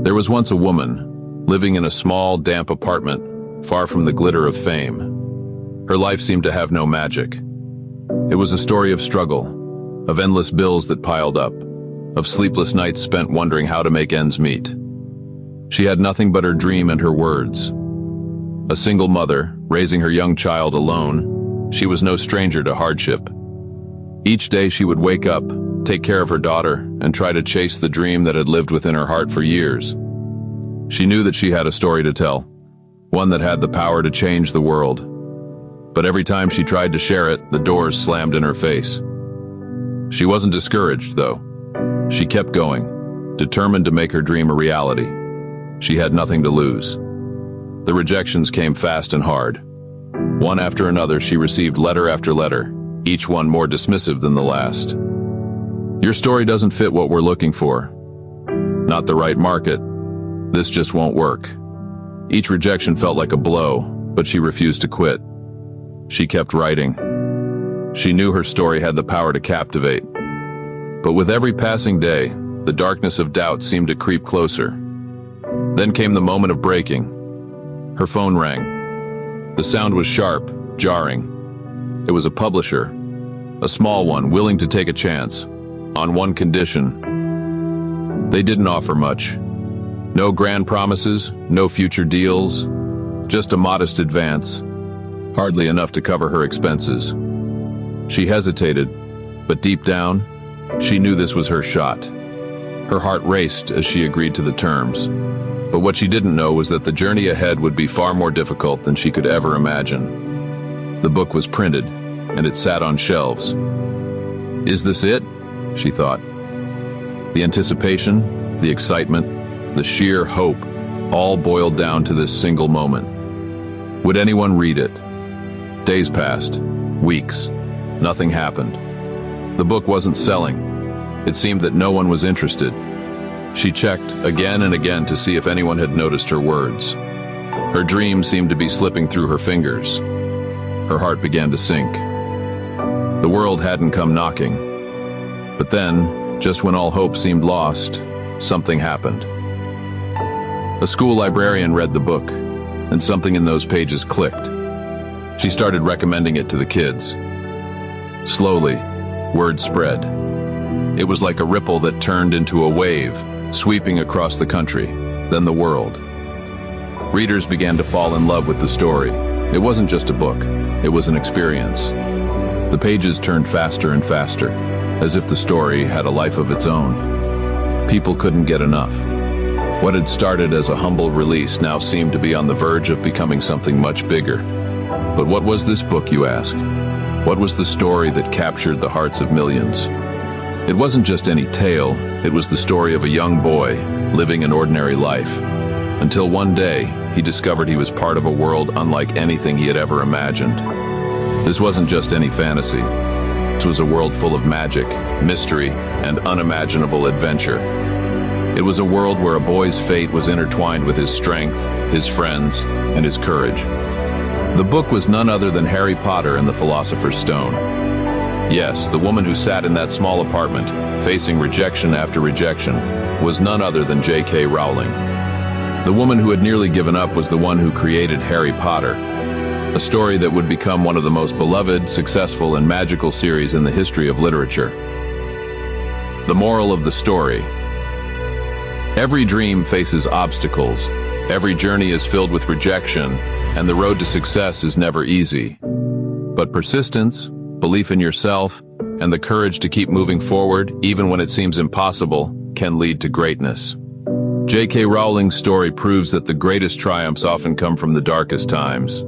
There was once a woman, living in a small, damp apartment, far from the glitter of fame. Her life seemed to have no magic. It was a story of struggle, of endless bills that piled up, of sleepless nights spent wondering how to make ends meet. She had nothing but her dream and her words. A single mother, raising her young child alone, she was no stranger to hardship. Each day she would wake up, take care of her daughter, and try to chase the dream that had lived within her heart for years. She knew that she had a story to tell, one that had the power to change the world. But every time she tried to share it, the doors slammed in her face. She wasn't discouraged, though. She kept going, determined to make her dream a reality. She had nothing to lose. The rejections came fast and hard. One after another, she received letter after letter, each one more dismissive than the last. Your story doesn't fit what we're looking for. Not the right market. This just won't work. Each rejection felt like a blow, but she refused to quit. She kept writing. She knew her story had the power to captivate. But with every passing day, the darkness of doubt seemed to creep closer. Then came the moment of breaking. Her phone rang. The sound was sharp, jarring. It was a publisher, a small one willing to take a chance, on one condition. They didn't offer much. No grand promises, no future deals, just a modest advance, hardly enough to cover her expenses. She hesitated, but deep down, she knew this was her shot. Her heart raced as she agreed to the terms. But what she didn't know was that the journey ahead would be far more difficult than she could ever imagine. The book was printed, and it sat on shelves. Is this it? She thought. The anticipation, the excitement, the sheer hope, all boiled down to this single moment. Would anyone read it? Days passed, weeks. Nothing happened. The book wasn't selling. It seemed that no one was interested. She checked again and again to see if anyone had noticed her words. Her dream seemed to be slipping through her fingers. Her heart began to sink. The world hadn't come knocking. But then, just when all hope seemed lost, something happened. A school librarian read the book, and something in those pages clicked. She started recommending it to the kids. Slowly, word spread. It was like a ripple that turned into a wave, sweeping across the country, then the world. Readers began to fall in love with the story. It wasn't just a book, it was an experience. The pages turned faster and faster, as if the story had a life of its own. People couldn't get enough. What had started as a humble release now seemed to be on the verge of becoming something much bigger. But what was this book, you ask? What was the story that captured the hearts of millions? It wasn't just any tale, it was the story of a young boy living an ordinary life. Until one day, he discovered he was part of a world unlike anything he had ever imagined. This wasn't just any fantasy. This was a world full of magic, mystery, and unimaginable adventure. It was a world where a boy's fate was intertwined with his strength, his friends, and his courage. The book was none other than Harry Potter and the Philosopher's Stone. Yes, the woman who sat in that small apartment, facing rejection after rejection, was none other than J.K. Rowling. The woman who had nearly given up was the one who created Harry Potter, a story that would become one of the most beloved, successful, and magical series in the history of literature. The moral of the story: every dream faces obstacles, every journey is filled with rejection, and the road to success is never easy. But persistence, belief in yourself, and the courage to keep moving forward, even when it seems impossible, can lead to greatness. J.K. Rowling's story proves that the greatest triumphs often come from the darkest times.